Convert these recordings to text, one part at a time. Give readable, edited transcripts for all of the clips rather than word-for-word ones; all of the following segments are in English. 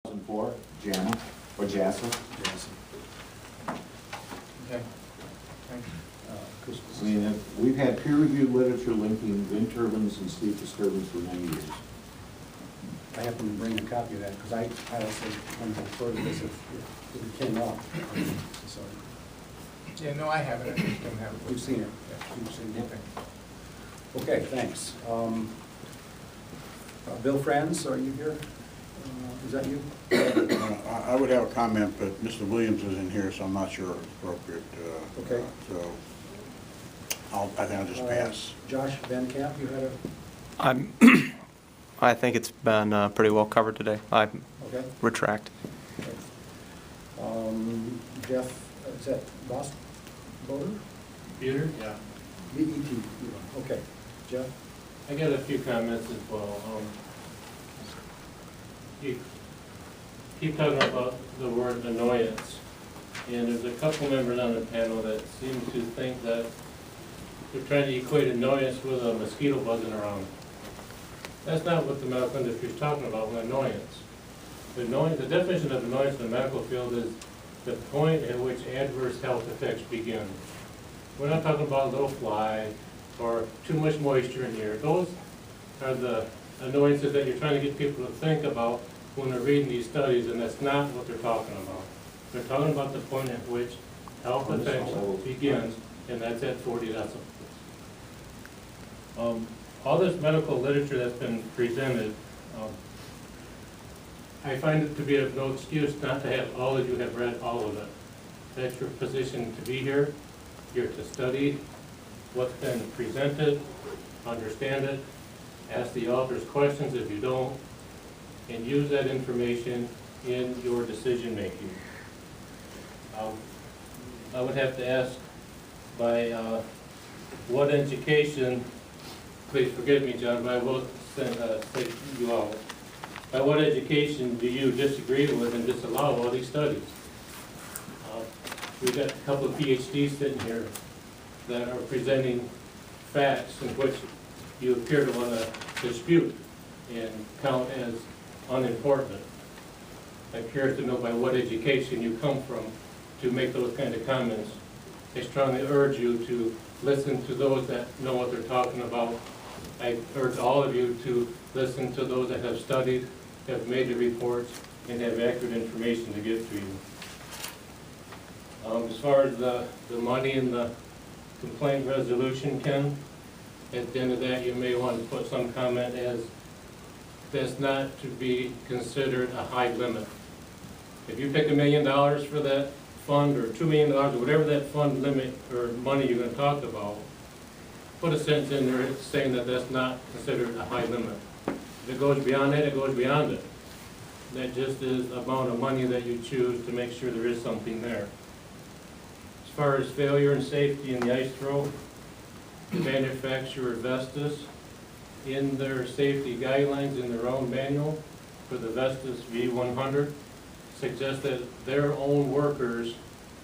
2004, JAMA, or JASA. Okay. I mean, we've had peer-reviewed literature linking wind turbines and sleep disturbance for many years. I happen to bring a copy of that, because I also went further this if it came up. So, Yeah, no, I have it. I just don't have it. you've seen it. Yeah. You've seen it. Okay, thanks. Bill Franz, are you here? Is that you? I would have a comment, but Mr. Williams is in here, so I'm not sure it's appropriate. Okay. So I think I'll just pass. Josh Van Camp, you had I think it's been pretty well covered today. I okay. retract. Okay. Jeff, is that Boss Boder? Peter? Yeah. B-E-T. Okay. Jeff? I got a few comments as well. You keep talking about the word annoyance, and there's a couple members on the panel that seem to think that they're trying to equate annoyance with a mosquito buzzing around. That's not what the medical industry is talking about with annoyance. The definition of annoyance in the medical field is the point at which adverse health effects begin. We're not talking about a little fly or too much moisture in the air. Those are the annoyances that you're trying to get people to think about when they're reading these studies, and that's not what they're talking about. They're talking about the point at which health effects begins, and that's at 40 decibels. All this medical literature that's been presented, I find it to be of no excuse not to have all of you have read all of it. That's your position to be here. You're to study what's been presented, understand it, ask the authors questions if you don't, and use that information in your decision making. I would have to ask by what education, please forgive me, John, but I will say you all, by what education do you disagree with and disallow all these studies? We've got a couple of PhDs sitting here that are presenting facts in which you appear to want to dispute and count as unimportant. I'm curious to know by what education you come from to make those kind of comments. I strongly urge you to listen to those that know what they're talking about. I urge all of you to listen to those that have studied, have made the reports, and have accurate information to give to you. As far as the money and the complaint resolution, Ken, at the end of that, you may want to put some comment as that's not to be considered a high limit. If you pick $1 million for that fund, or $2 million, or whatever that fund limit or money you're going to talk about, put a sentence in there saying that that's not considered a high limit. If it goes beyond that, it goes beyond it. That just is the amount of money that you choose to make sure there is something there. As far as failure and safety in the ice throw, the manufacturer Vestas, in their safety guidelines in their own manual for the Vestas V100, suggests that their own workers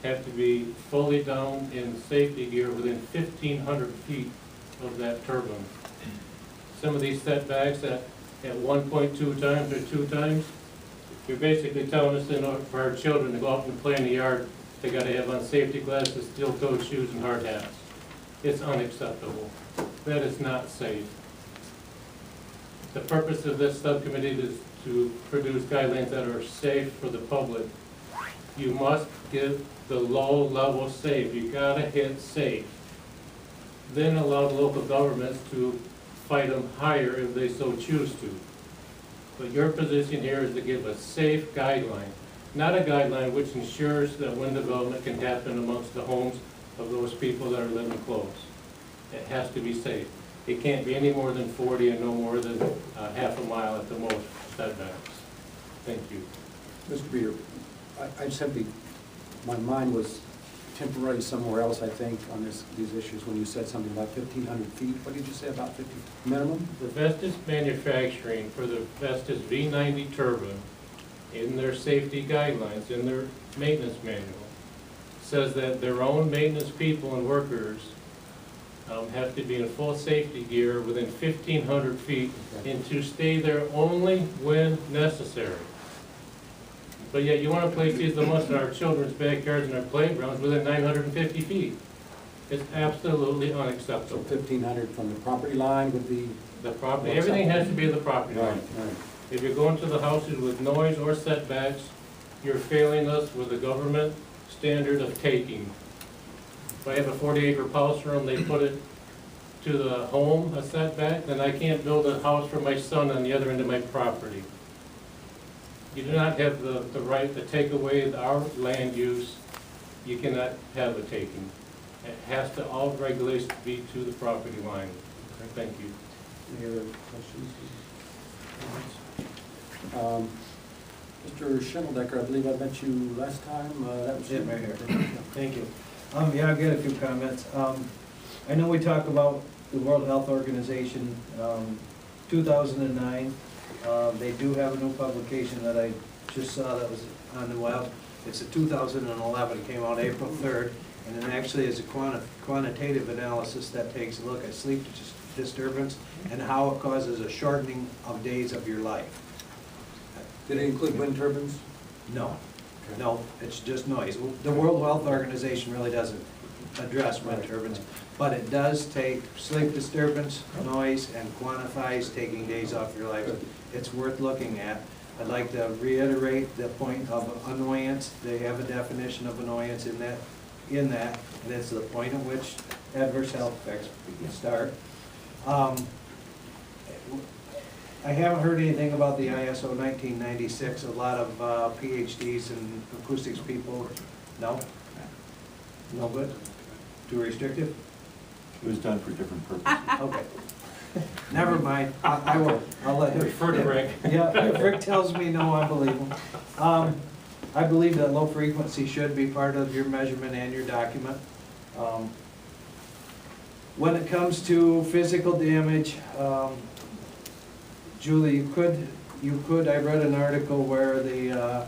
have to be fully down in safety gear within 1,500 feet of that turbine. Some of these setbacks at 1.2 times or 2 times, you're basically telling us for our children to go out and play in the yard, they got to have on safety glasses, steel-toed shoes, and hard hats. It's unacceptable. That is not safe. The purpose of this subcommittee is to produce guidelines that are safe for the public. You must give the low-level safe. You gotta hit safe. Then allow the local governments to fight them higher if they so choose to. But your position here is to give a safe guideline, not a guideline which ensures that wind development can happen amongst the homes of those people that are living close. It has to be safe. It can't be any more than 40 and no more than half a mile at the most setbacks. Thank you. Mr. Peter, I simply, my mind was temporarily somewhere else, I think, on these issues when you said something about 1,500 feet. What did you say about 50 minimum? The Vestas manufacturing for the Vestas V90 turbine, in their safety guidelines, in their maintenance manual, says that their own maintenance people and workers have to be in full safety gear within 1,500 feet and to stay there only when necessary. But yet you wanna place these amongst our children's backyards and our playgrounds within 950 feet. It's absolutely So unacceptable. 1,500 from the property line would be. The property, everything has to be the property line. Right. If you're going to the houses with noise or setbacks, you're failing us with the government standard of taking. If I have a 40-acre house room, they put it to the home, a setback, then I can't build a house for my son on the other end of my property. You do not have the right to take away our land use. You cannot have a taking. It has to, all regulations be to the property line. Thank you. Any other questions? Mr. Schimmeldecker, I believe I met you last time. That was Yeah, you. right here. Thank you. Yeah, I've got a few comments. I know we talk about the World Health Organization, 2009. They do have a new publication that I just saw that was on the web. It's a 2011, it came out April 3rd, and it actually is a quantitative analysis that takes a look at sleep disturbance and how it causes a shortening of days of your life. Did it include wind turbines? No, no, it's just noise. The World Health Organization really doesn't address wind turbines, but it does take sleep disturbance, noise, and quantifies taking days off your life. It's worth looking at. I'd like to reiterate the point of annoyance. They have a definition of annoyance in that, and it's the point at which adverse health effects start. I haven't heard anything about the ISO 1996. A lot of PhDs and acoustics people, no? No good? Too restrictive? It was done for different purposes. Okay. Never mind. I will, I'll let him. Refer to Rick. Yeah, if Rick tells me no, I believe him. I believe that low frequency should be part of your measurement and your document. When it comes to physical damage, Julie, you could, I read an article where the,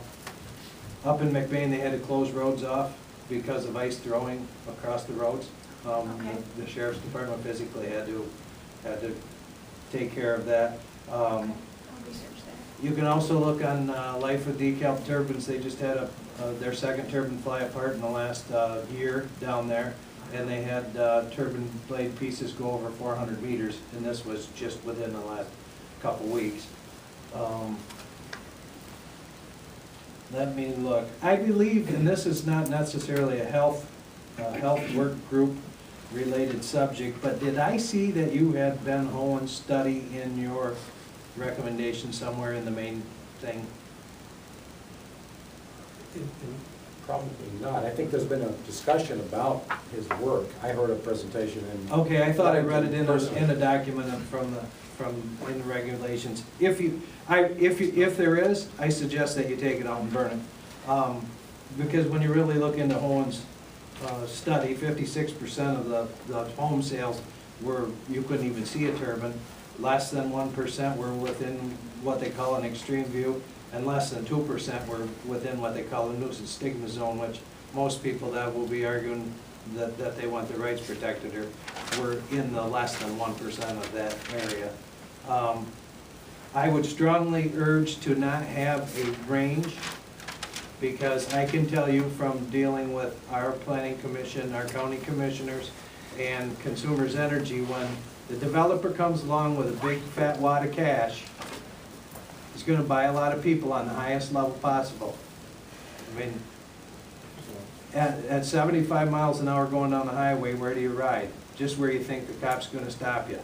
up in McBain, they had to close roads off because of ice throwing across the roads. Okay. The sheriff's department physically had to take care of that. I'll research that. You can also look on Life of Decal Turbines. They just had their second turbine fly apart in the last year down there, and they had turbine blade pieces go over 400 meters, and this was just within the last couple weeks. Let me look. I believe, and this is not necessarily a health work group related subject, but did I see that you had Ben Hohen's study in your recommendation somewhere in the main thing? Probably not. I think there's been a discussion about his work. I heard a presentation and. Okay, I thought I read it in a document in the regulations. If there is, I suggest that you take it out and burn it. Because when you really look into Hohen's study, 56% of the home sales were, you couldn't even see a turbine. Less than 1% were within what they call an extreme view, and less than 2% were within what they call a nuisance stigma zone, which most people that will be arguing that they want their rights protected were in the less than 1% of that area. I would strongly urge to not have a range, because I can tell you from dealing with our planning commission, our county commissioners, and Consumers Energy, when the developer comes along with a big fat wad of cash, he's gonna buy a lot of people on the highest level possible. I mean, at 75 miles an hour going down the highway, where do you ride? Just where you think the cop's gonna stop you.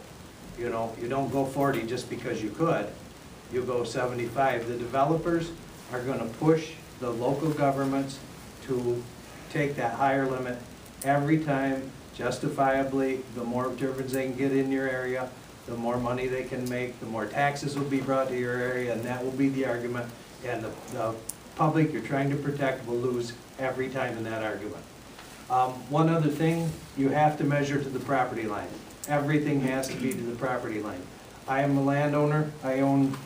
You know, you don't go 40 just because you could. You go 75. The developers are gonna push the local governments to take that higher limit every time, justifiably. The more turbines they can get in your area, the more money they can make, the more taxes will be brought to your area, and that will be the argument. And the public you're trying to protect will lose every time in that argument. One other thing, you have to measure to the property line. Everything has to be to the property line. I am a landowner. I own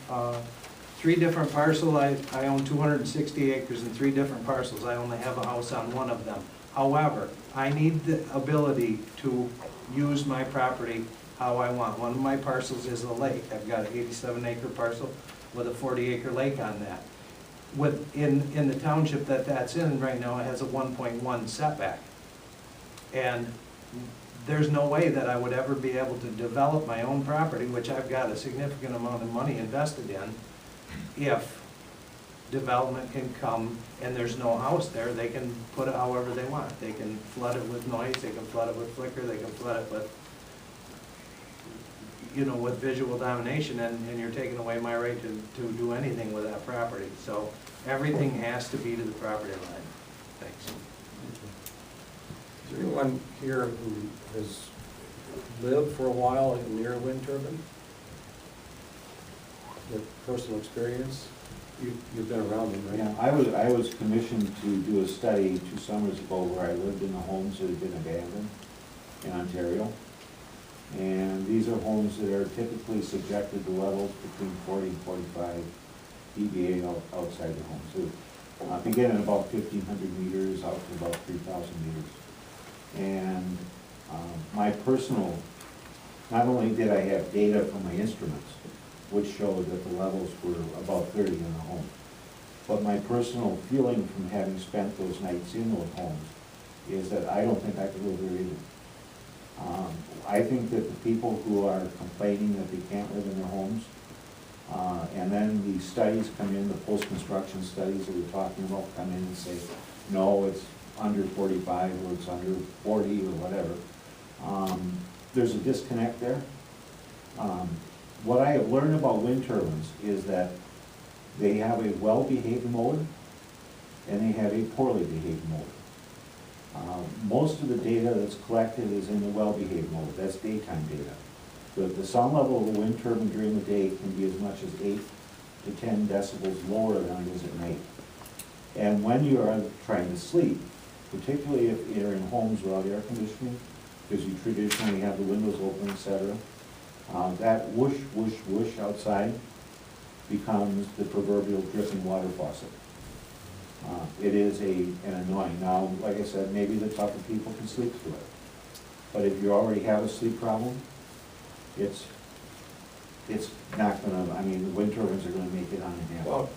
3 different parcels. I own 260 acres and 3 different parcels. I only have a house on one of them. However, I need the ability to use my property how I want. One of my parcels is a lake. I've got an 87-acre parcel with a 40-acre lake on that. in the township that's in right now, it has a 1.1 setback. And there's no way that I would ever be able to develop my own property, which I've got a significant amount of money invested in, if development can come and there's no house there, they can put it however they want. They can flood it with noise, they can flood it with flicker, they can flood it with, you know, with visual domination, and you're taking away my right to do anything with that property. So everything has to be to the property line. Thanks. Is there anyone here who has lived for a while near a wind turbine? With personal experience? You've been around them, right? Yeah, I was commissioned to do a study 2 summers ago where I lived in the homes that had been abandoned in Ontario. And these are homes that are typically subjected to levels between 40 and 45 dBA outside the home. So begin at about 1,500 meters out to about 3,000 meters. And my personal, not only did I have data from my instruments, which showed that the levels were about 30 in the home, but my personal feeling from having spent those nights in those homes is that I don't think I could live there either. I think that the people who are complaining that they can't live in their homes, and then the studies come in, the post-construction studies that we're talking about come in and say, no, it's under 45 or it's under 40 or whatever. There's a disconnect there. What I have learned about wind turbines is that they have a well-behaved mode and they have a poorly behaved mode. Most of the data that's collected is in the well-behaved mode. That's daytime data. The sound level of a wind turbine during the day can be as much as 8 to 10 decibels lower than it is at night. And when you are trying to sleep, particularly if you're in homes without air conditioning, because you traditionally have the windows open, etc., that whoosh, whoosh, whoosh outside becomes the proverbial dripping water faucet. It is an annoying. Now, like I said, maybe the tougher people can sleep through it. But if you already have a sleep problem, it's not gonna, I mean, the wind turbines are gonna make it uninhabitable.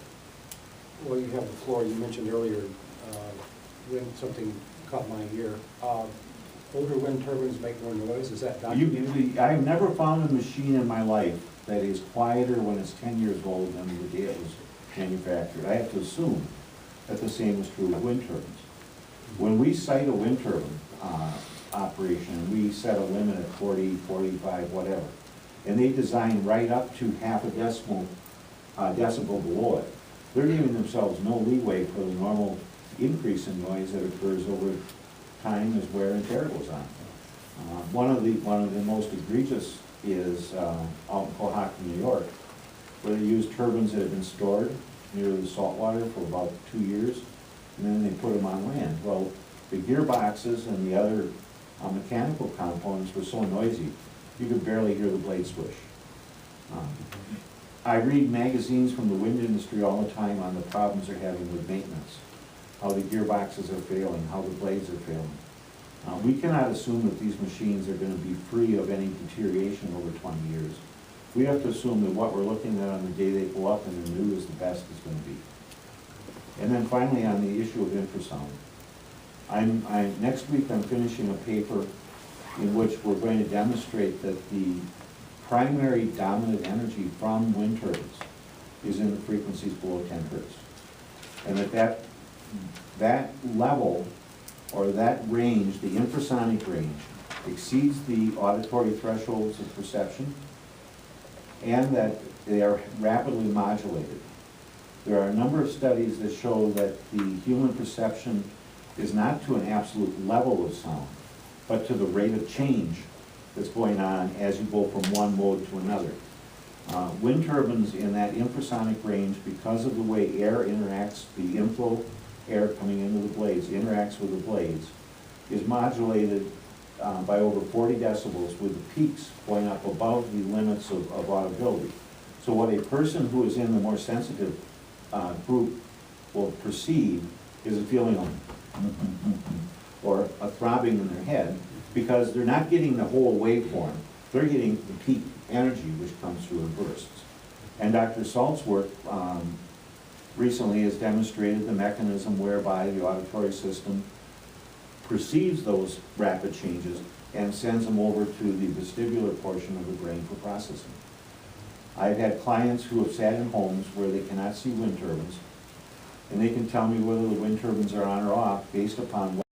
Well, you have the floor. You mentioned earlier when something caught my ear. Older wind turbines make more noise. Is that documented? I've never found a machine in my life that is quieter when it's 10 years old than the day it was manufactured. I have to assume that the same is true with wind turbines. When we site a wind turbine operation, we set a limit at 40, 45, whatever, and they design right up to half a decibel below it. They're giving themselves no leeway for the normal increase in noise that occurs over time as wear and tear goes on. One of the most egregious is out in Cohocton, New York, where they use turbines that have been stored near the salt water for about 2 years, and then they put them on land. Well, the gearboxes and the other mechanical components were so noisy, you could barely hear the blade swish. I read magazines from the wind industry all the time on the problems they're having with maintenance, how the gearboxes are failing, how the blades are failing. We cannot assume that these machines are going to be free of any deterioration over 20 years. We have to assume that what we're looking at on the day they go up and they're new is the best it's going to be. And then finally, on the issue of infrasound, next week I'm finishing a paper in which we're going to demonstrate that the primary dominant energy from wind turbines is in the frequencies below 10 hertz. And that level, or that range, the infrasonic range, exceeds the auditory thresholds of perception, and that they are rapidly modulated. There are a number of studies that show that the human perception is not to an absolute level of sound, but to the rate of change that's going on as you go from one mode to another. Wind turbines in that infrasonic range, because of the way air interacts, the inflow air coming into the blades interacts with the blades, is modulated by over 40 decibels, with the peaks going up above the limits of audibility. So what a person who is in the more sensitive group will perceive is a feeling of or a throbbing in their head, because they're not getting the whole waveform. They're getting the peak energy which comes through in bursts. And Dr. Salt's work recently has demonstrated the mechanism whereby the auditory system perceives those rapid changes and sends them over to the vestibular portion of the brain for processing. I've had clients who have sat in homes where they cannot see wind turbines, and they can tell me whether the wind turbines are on or off based upon